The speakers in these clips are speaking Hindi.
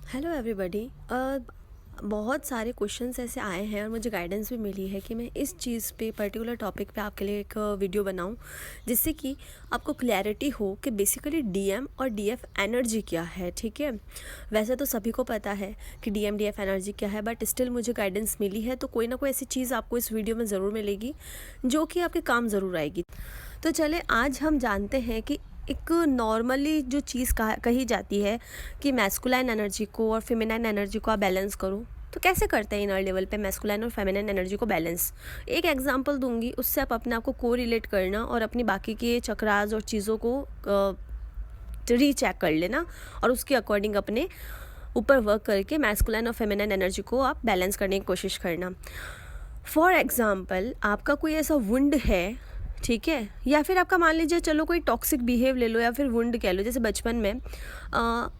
Hello everybody. बहुत सारे क्वेश्चंस ऐसे आए हैं और मुझे गाइडेंस भी मिली है कि मैं इस चीज़ पे पर्टिकुलर टॉपिक पे आपके लिए एक वीडियो बनाऊं जिससे कि आपको क्लैरिटी हो कि बेसिकली डीएम और डीएफ एनर्जी क्या है। ठीक है, वैसे तो सभी को पता है कि डीएम डीएफ एनर्जी क्या है, बट स्टिल मुझे गाइडेंस मिली है तो कोई ना कोई ऐसी चीज़ आपको इस वीडियो में ज़रूर मिलेगी जो कि आपके काम ज़रूर आएगी। तो चले आज हम जानते हैं कि एक नॉर्मली जो चीज़ कही जाती है कि मैस्कुलाइन एनर्जी को और फेमिनाइन एनर्जी को आप बैलेंस करो, तो कैसे करते हैं इनर लेवल पे मैस्कुलाइन और फेमिनाइन एनर्जी को बैलेंस। एक एग्जांपल दूंगी, उससे आप अपने आप को को रिलेट करना और अपनी बाकी के चक्रास और चीज़ों को रीचेक कर लेना और उसके अकॉर्डिंग अपने ऊपर वर्क करके मैस्कुलाइन और फेमिनाइन एनर्जी को आप बैलेंस करने की कोशिश करना। फॉर एग्ज़ाम्पल, आपका कोई ऐसा वुंड है, ठीक है, या फिर आपका मान लीजिए चलो कोई टॉक्सिक बिहेव ले लो या फिर वुंड कह लो। जैसे बचपन में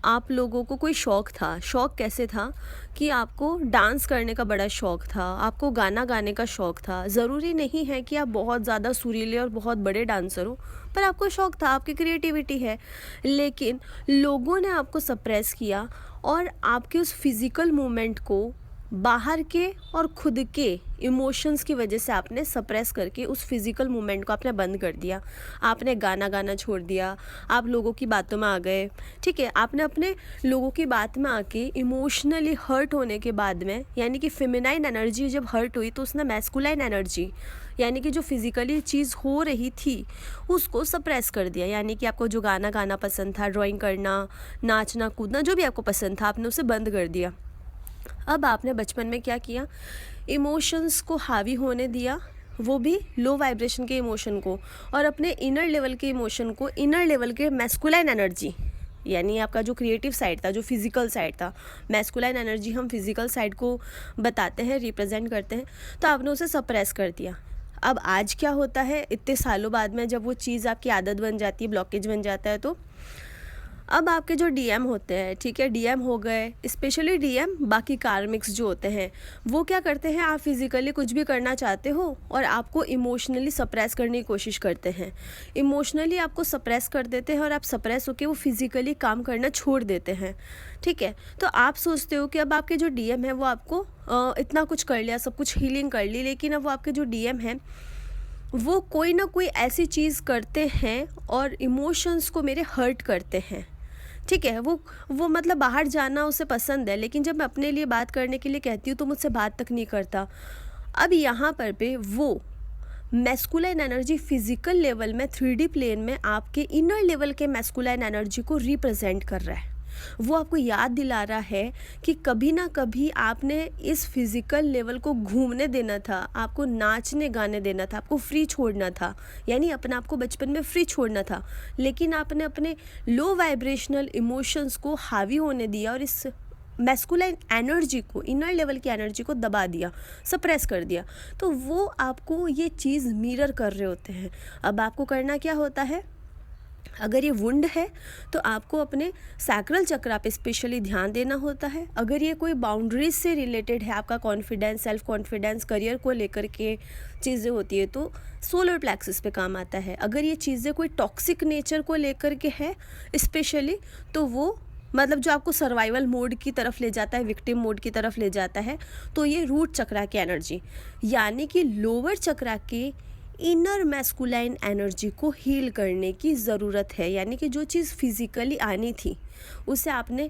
आप लोगों को कोई शौक़ था। शौक़ कैसे था कि आपको डांस करने का बड़ा शौक़ था, आपको गाना गाने का शौक़ था। ज़रूरी नहीं है कि आप बहुत ज़्यादा सुरीले और बहुत बड़े डांसर हो, पर आपको शौक़ था, आपकी क्रिएटिविटी है, लेकिन लोगों ने आपको सप्रेस किया और आपके उस फिज़िकल मूवमेंट को बाहर के और खुद के इमोशंस की वजह से आपने सप्रेस करके उस फिज़िकल मूवमेंट को आपने बंद कर दिया। आपने गाना गाना छोड़ दिया, आप लोगों की बातों में आ गए। ठीक है, आपने अपने लोगों की बात में आके इमोशनली हर्ट होने के बाद में, यानी कि फेमिनाइन एनर्जी जब हर्ट हुई तो उसने मैस्कुलाइन एनर्जी यानी कि जो फिज़िकली चीज़ हो रही थी उसको सप्रेस कर दिया। यानी कि आपको जो गाना गाना पसंद था, ड्राइंग करना, नाचना कूदना, जो भी आपको पसंद था, आपने उसे बंद कर दिया। अब आपने बचपन में क्या किया, इमोशंस को हावी होने दिया, वो भी लो वाइब्रेशन के इमोशन को, और अपने इनर लेवल के इमोशन को, इनर लेवल के मैस्कुलाइन एनर्जी यानी आपका जो क्रिएटिव साइड था, जो फिज़िकल साइड था, मैस्कुलाइन एनर्जी हम फिज़िकल साइड को बताते हैं, रिप्रेजेंट करते हैं, तो आपने उसे सप्रेस कर दिया। अब आज क्या होता है, इतने सालों बाद में जब वो चीज़ आपकी आदत बन जाती है, ब्लॉकेज बन जाता है, तो अब आपके जो डीएम होते हैं, ठीक है, डीएम हो गए, स्पेशली डीएम, बाकी कार्मिक्स जो होते हैं वो क्या करते हैं, आप फिज़िकली कुछ भी करना चाहते हो और आपको इमोशनली सप्रेस करने की कोशिश करते हैं। इमोशनली आपको सप्रेस कर देते हैं और आप सप्रेस होकर वो फिज़िकली काम करना छोड़ देते हैं। ठीक है, तो आप सोचते हो कि अब आपके जो डीएम है वो आपको इतना कुछ कर लिया, सब कुछ हीलिंग कर ली, लेकिन अब वो आपके जो डीएम हैं वो कोई ना कोई ऐसी चीज़ करते हैं और इमोशंस को मेरे हर्ट करते हैं। ठीक है, वो मतलब बाहर जाना उसे पसंद है, लेकिन जब मैं अपने लिए बात करने के लिए कहती हूँ तो मुझसे बात तक नहीं करता। अब यहाँ पर पे वो मैस्कुलाइन एनर्जी फिज़िकल लेवल में 3D प्लेन में आपके इनर लेवल के मैस्कुलाइन एनर्जी को रिप्रेजेंट कर रहा है। वो आपको याद दिला रहा है कि कभी ना कभी आपने इस फिज़िकल लेवल को घूमने देना था, आपको नाचने गाने देना था, आपको फ्री छोड़ना था, यानी अपने आप को बचपन में फ्री छोड़ना था, लेकिन आपने अपने लो वाइब्रेशनल इमोशंस को हावी होने दिया और इस मैस्कुलाइन एनर्जी को, इनर लेवल की एनर्जी को दबा दिया, सप्रेस कर दिया। तो वो आपको ये चीज़ मिरर कर रहे होते हैं। अब आपको करना क्या होता है, अगर ये वुंड है तो आपको अपने सैक्रल चक्रा पे स्पेशली ध्यान देना होता है। अगर ये कोई बाउंड्रीज से रिलेटेड है, आपका कॉन्फिडेंस, सेल्फ कॉन्फिडेंस, करियर को लेकर के चीज़ें होती है, तो सोलर प्लेक्सस पे काम आता है। अगर ये चीज़ें कोई टॉक्सिक नेचर को लेकर के है स्पेशली, तो वो मतलब जो आपको सर्वाइवल मोड की तरफ ले जाता है, विक्टिम मोड की तरफ ले जाता है, तो ये रूट चक्रा की एनर्जी, यानी कि लोअर चक्रा के इनर मैस्कुलाइन एनर्जी को हील करने की ज़रूरत है। यानी कि जो चीज़ फिज़िकली आनी थी उसे आपने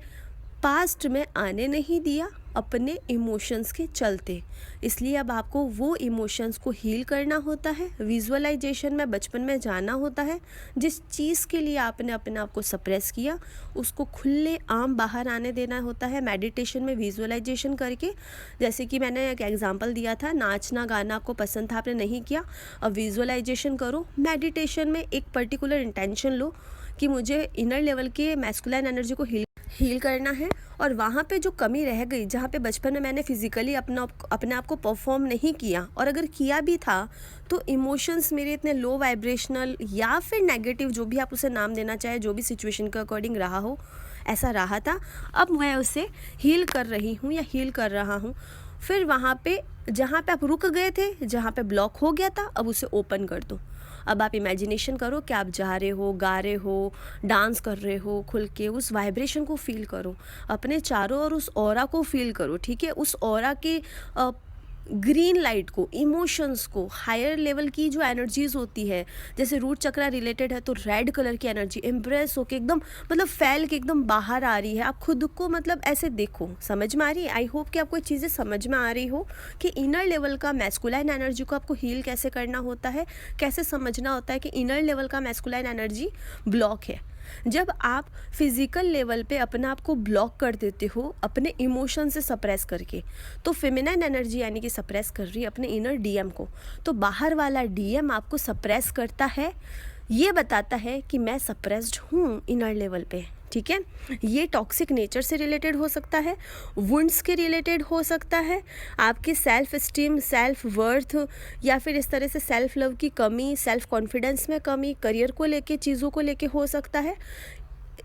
पास्ट में आने नहीं दिया अपने इमोशंस के चलते, इसलिए अब आपको वो इमोशंस को हील करना होता है। विजुअलाइजेशन में बचपन में जाना होता है, जिस चीज़ के लिए आपने अपने आप को सप्रेस किया उसको खुले आम बाहर आने देना होता है मेडिटेशन में, विजुअलाइजेशन करके। जैसे कि मैंने एक एग्जांपल दिया था, नाचना गाना आपको पसंद था, आपने नहीं किया, अब विजुअलाइजेशन करो। मेडिटेशन में एक पर्टिकुलर इंटेंशन लो कि मुझे इनर लेवल के मैस्कुलाइन एनर्जी को हील करना है, और वहाँ पे जो कमी रह गई, जहाँ पे बचपन में मैंने फिज़िकली अपने आप को परफॉर्म नहीं किया, और अगर किया भी था तो इमोशंस मेरे इतने लो वाइब्रेशनल या फिर नेगेटिव, जो भी आप उसे नाम देना चाहे, जो भी सिचुएशन के अकॉर्डिंग रहा हो, ऐसा रहा था, अब मैं उसे हील कर रही हूँ या हील कर रहा हूँ। फिर वहाँ पे जहाँ पे आप रुक गए थे, जहाँ पे ब्लॉक हो गया था, अब उसे ओपन कर दो। अब आप इमेजिनेशन करो कि आप जा रहे हो, गा रहे हो, डांस कर रहे हो, खुल के उस वाइब्रेशन को फील करो, अपने चारों ओर उस ऑरा को फील करो, ठीक है। उस ऑरा के ग्रीन लाइट को, इमोशंस को, हायर लेवल की जो एनर्जीज होती है, जैसे रूट चक्रा रिलेटेड है तो रेड कलर की एनर्जी एम्प्रेस होके एकदम मतलब फैल के एकदम बाहर आ रही है। आप खुद को मतलब ऐसे देखो, समझ में आ रही है। आई होप कि आपको ये चीज़ें समझ में आ रही हो कि इनर लेवल का मैस्कुलाइन एनर्जी को आपको हील कैसे करना होता है, कैसे समझना होता है कि इनर लेवल का मैस्कुलाइन एनर्जी ब्लॉक है। जब आप फिज़िकल लेवल पे अपने आप को ब्लॉक कर देते हो अपने इमोशन से सप्रेस करके, तो फेमिनाइन एनर्जी यानी कि सप्रेस कर रही है अपने इनर डीएम को, तो बाहर वाला डीएम आपको सप्रेस करता है, ये बताता है कि मैं सप्रेस्ड हूँ इनर लेवल पे, ठीक है। ये टॉक्सिक नेचर से रिलेटेड हो सकता है, वुंड्स के रिलेटेड हो सकता है, आपके सेल्फ स्टीम, सेल्फ वर्थ, या फिर इस तरह से सेल्फ लव की कमी, सेल्फ कॉन्फिडेंस में कमी, करियर को लेके, चीज़ों को लेके हो सकता है।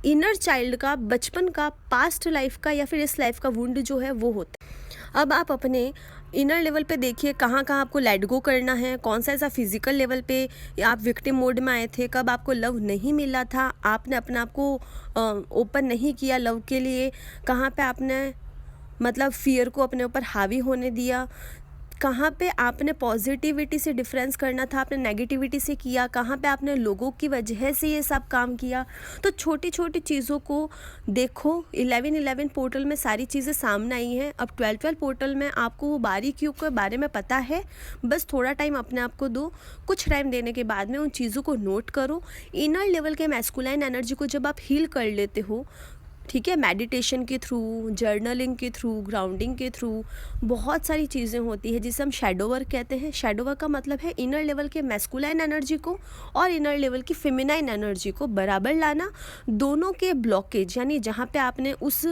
इनर चाइल्ड का, बचपन का, पास्ट लाइफ का या फिर इस लाइफ का वुंड जो है वो होता है। अब आप अपने इनर लेवल पे देखिए कहाँ कहाँ आपको लेट गो करना है, कौन सा ऐसा फिजिकल लेवल पे आप विक्टिम मोड में आए थे, कब आपको लव नहीं मिला था, आपने अपने आप को ओपन नहीं किया लव के लिए, कहाँ पे आपने मतलब फियर को अपने ऊपर हावी होने दिया, कहाँ पे आपने पॉजिटिविटी से डिफरेंस करना था आपने नेगेटिविटी से किया, कहाँ पे आपने लोगों की वजह से ये सब काम किया। तो छोटी छोटी चीज़ों को देखो। 11-11 पोर्टल में सारी चीज़ें सामने आई हैं। अब 12-12 पोर्टल में आपको वो बारीकियों के बारे में पता है, बस थोड़ा टाइम अपने आप को दो। कुछ टाइम देने के बाद में उन चीज़ों को नोट करो। इनर लेवल के मैस्कुलाइन एनर्जी को जब आप हील कर लेते हो, ठीक है, मेडिटेशन के थ्रू, जर्नलिंग के थ्रू, ग्राउंडिंग के थ्रू, बहुत सारी चीज़ें होती है जिसे हम शैडो वर्क कहते हैं। शैडो वर्क का मतलब है इनर लेवल के मैस्कुलाइन एनर्जी को और इनर लेवल की फेमिनाइन एनर्जी को बराबर लाना, दोनों के ब्लॉकेज यानी जहाँ पे आपने उस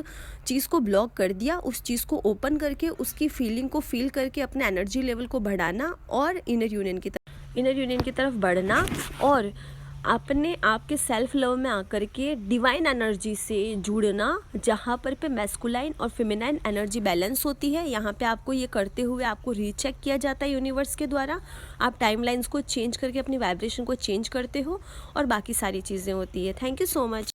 चीज़ को ब्लॉक कर दिया उस चीज़ को ओपन करके उसकी फीलिंग को फील करके अपने एनर्जी लेवल को बढ़ाना और इनर यूनियन की तरफ बढ़ना, और अपने आप के सेल्फ लव में आकर के डिवाइन एनर्जी से जुड़ना, जहाँ पर पे मैस्कुलाइन और फेमिनाइन एनर्जी बैलेंस होती है। यहाँ पे आपको ये करते हुए आपको रीचेक किया जाता है यूनिवर्स के द्वारा। आप टाइमलाइंस को चेंज करके अपनी वाइब्रेशन को चेंज करते हो और बाकी सारी चीज़ें होती है। Thank you so much.